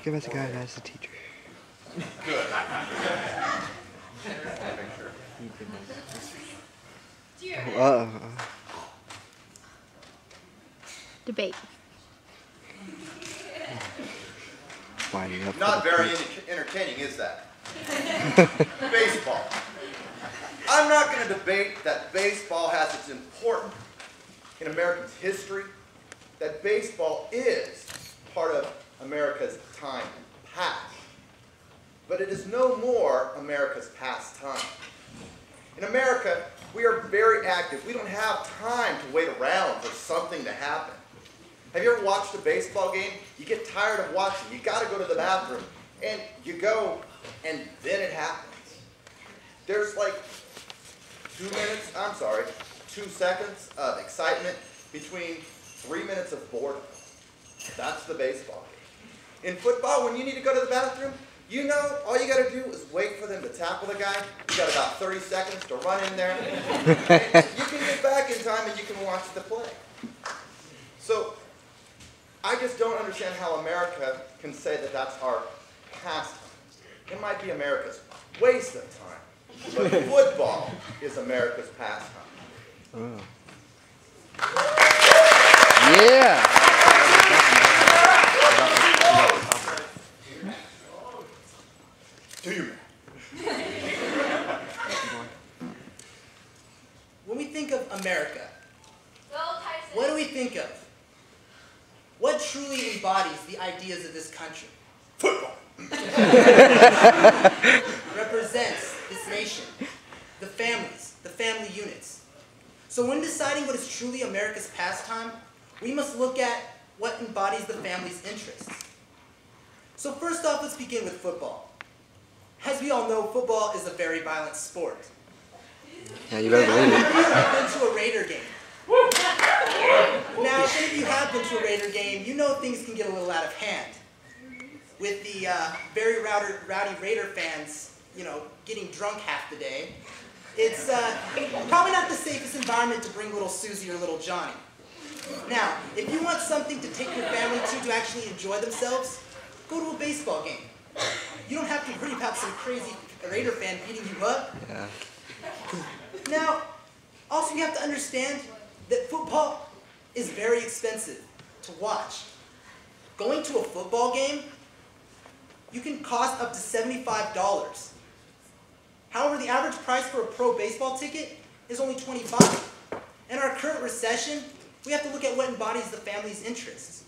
Give us a guy that's a teacher. Good. Debate. Winding up. Not very entertaining, is that? Baseball. I'm not going to debate that baseball has its importance in American history, that baseball is part of America's time and past. But it is no more America's pastime. In America, we are very active. We don't have time to wait around for something to happen. Have you ever watched a baseball game? You get tired of watching. You got to go to the bathroom. And you go, and then it happens. There's like 2 seconds of excitement between 3 minutes of boredom. That's the baseball game. In football, when you need to go to the bathroom, you know all you got to do is wait for them to tackle the guy. You got about 30 seconds to run in there. And you can get back in time and you can watch the play. So I just don't understand how America can say that that's our pastime. It might be America's waste of time, but football is America's pastime. Oh. Yeah. Do you? When we think of America, Go, Tyson. what do we think of? What truly embodies the ideas of this country? Football. Represents this nation, the families, the family units. So when deciding what is truly America's pastime, we must look at what embodies the family's interests. So first off, let's begin with football. As we all know, football is a very violent sport. Yeah, you better believe it. I've been to a Raider game. Now, if any of you have been to a Raider game, you know things can get a little out of hand. With the very rowdy Raider fans, getting drunk half the day, it's probably not the safest environment to bring little Susie or little Johnny. Now, if you want something to take your family to actually enjoy themselves, go to a baseball game. You don't have to worry about some crazy Raider fan beating you up. Yeah. Now, also you have to understand that football is very expensive to watch. Going to a football game, you can cost up to $75. However, the average price for a pro baseball ticket is only $25. In our current recession, we have to look at what embodies the family's interests.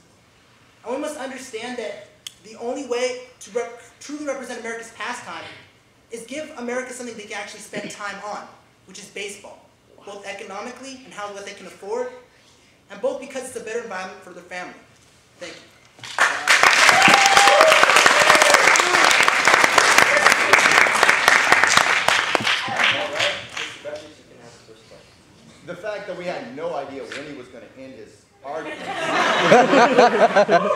And we must understand that the only way to truly represent America's pastime is give America something they can actually spend time on, which is baseball, both economically and what they can afford, and both because it's a better environment for their family. Thank you. The fact that we had no idea when he was going to end his argument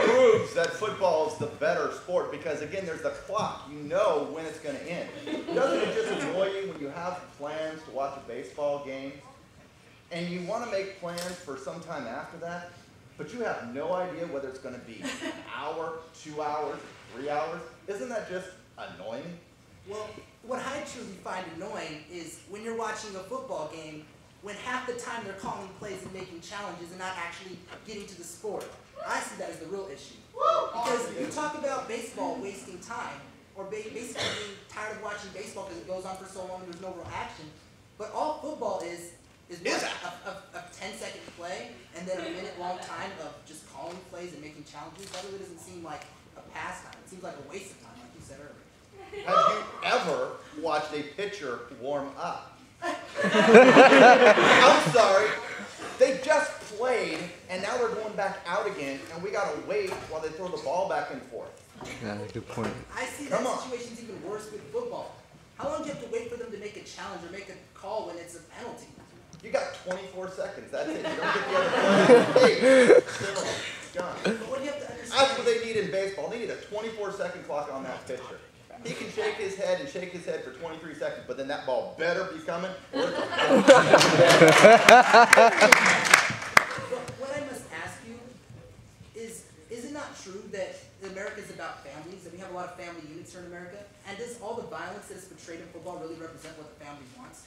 proves that football is the better sport because, again, there's the clock. You know when it's going to end. Doesn't it just annoy you when you have plans to watch a baseball game and you want to make plans for some time after that, but you have no idea whether it's going to be an hour, 2 hours, 3 hours? Isn't that just annoying? Well, what I truly find annoying is when you're watching a football game, when half the time they're calling plays and making challenges and not actually getting to the sport. I see that as the real issue. Because you talk about baseball wasting time, or basically being tired of watching baseball because it goes on for so long and there's no real action. But all football is a 10-second play and then a minute-long time of just calling plays and making challenges. That really doesn't seem like a pastime. It seems like a waste of time, like you said earlier. Have you ever watched a pitcher warm up? I'm sorry. They just played, and now they're going back out again, and we got to wait while they throw the ball back and forth. Yeah, good point. I see that situation's even worse with football. How long do you have to wait for them to make a challenge or make a call when it's a penalty? You got 24 seconds. That's it. You don't get the other play. Hey, John. But what do you have to understand? That's what they need in baseball. They need a 24-second clock on that pitcher. He can shake his head and shake his head for 23 seconds, but then that ball better be coming. Or it's what I must ask you is it not true that America is about families football really represent what the family wants?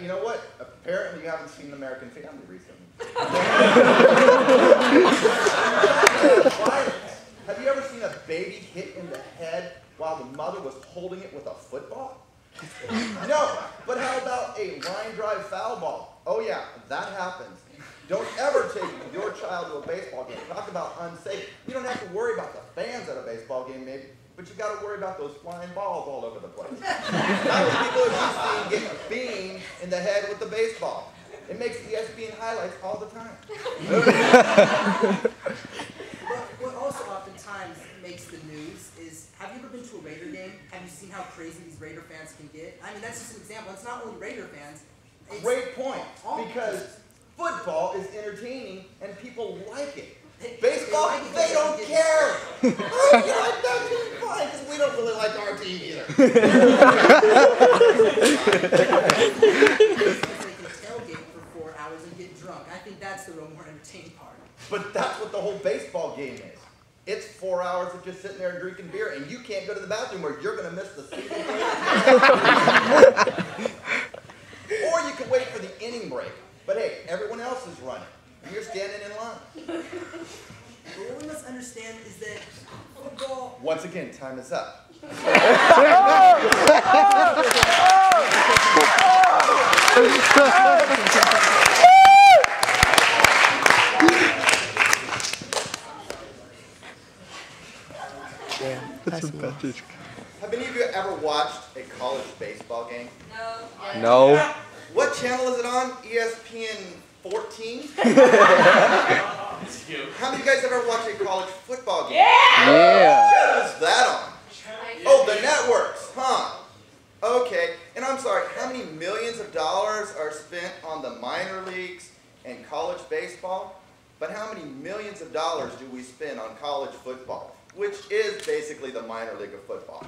You know what? Apparently you haven't seen American Family recently. Have you ever seen a baby hit in the head while the mother was holding it with a football? No, but how about a line drive foul ball? Oh yeah, that happens. Don't ever take your child to a baseball game. Talk about unsafe. You don't have to worry about the fans at a baseball game, maybe, but you got to worry about those flying balls all over the place. How many people have you seen get beamed in the head with the baseball? It makes ESPN highlights all the time. What also oftentimes makes the news is, have you ever been to a Raider game? Have you seen how crazy these Raider fans can get? I mean, that's just an example. It's not only Raider fans. Great point, because football is entertaining and people like it. Baseball, they don't care. Oh, you like that team? Fine, because we don't really like our team either. They can tailgate for 4 hours and get drunk. I think that's the real more entertaining part. But that's what the whole baseball game is. It's 4 hours of just sitting there and drinking beer, and you can't go to the bathroom or you're going to miss the season. Or you can wait for the inning break. But hey, everyone else is running, and you're standing in line. But what we must understand is that football... Once again, time is up. That's a Bethards. Have any of you ever watched a college baseball game? No. No. What channel is it on? ESPN 14? How many of you guys ever watched a college football game? Yeah. What channel is that on? Oh, the networks, huh? Okay, and I'm sorry, how many millions of dollars are spent on the minor leagues and college baseball? But how many millions of dollars do we spend on college football, which is basically the minor league of football?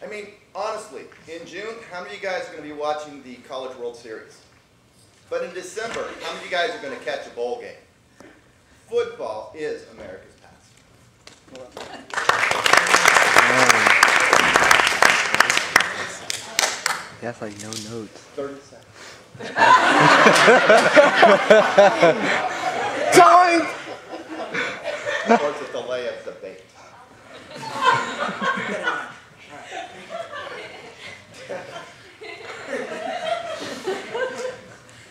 I mean, honestly, in June, how many of you guys are going to be watching the College World Series? But in December, how many of you guys are going to catch a bowl game? Football is America's past. That's like no notes. 30 seconds. Time! Of course, it's the delay of debate.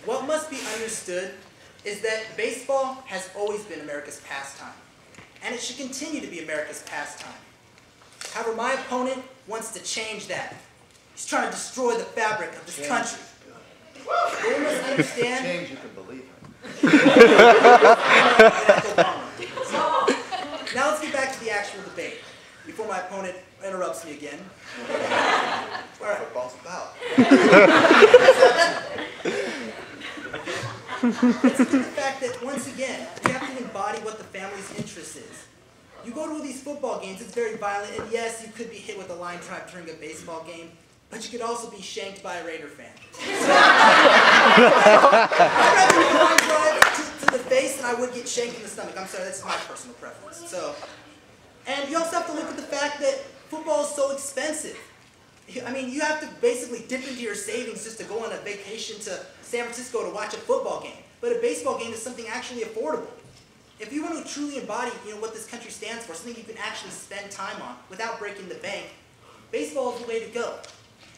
What must be understood is that baseball has always been America's pastime, and it should continue to be America's pastime. However, my opponent wants to change that. He's trying to destroy the fabric of this country. But we must understand... Change you can believe in. Now let's get back to the actual debate, before my opponent interrupts me again. All right. Football's about. It's the fact that, once again, you have to embody what the family's interest is. You go to all these football games, it's very violent, and yes, you could be hit with a line drive during a baseball game, but you could also be shanked by a Raider fan. I'd rather do a line drive to the face than I would get shanked in the stomach. I'm sorry, that's my personal preference. And you also have to look at the fact that football is so expensive. I mean, you have to basically dip into your savings just to go on a vacation to San Francisco to watch a football game. But a baseball game is something actually affordable. If you want to truly embody, what this country stands for, something you can actually spend time on without breaking the bank, baseball is the way to go.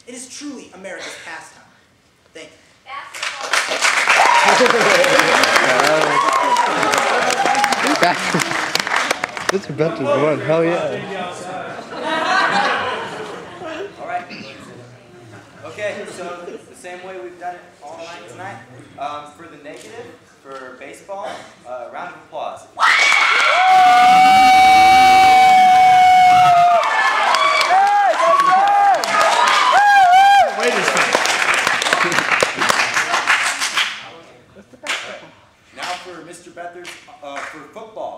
It is truly America's pastime. Thank you. That's a Bethards one. Hell yeah. All right. Okay, so the same way we've done it all night tonight. For the negative, for baseball, round of applause. Now for Mr. Bethards, for football.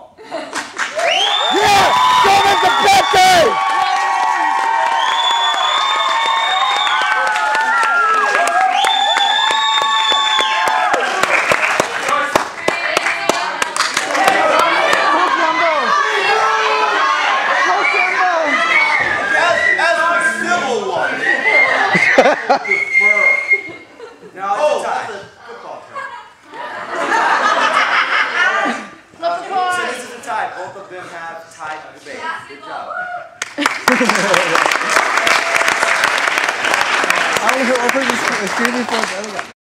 Yeah! Go with the Bethards! As the civil one, Defer. No, it's a tie. That's a football term. Flip the So coin. this is a tie. Both of them have tied the debate. Good job. I don't know.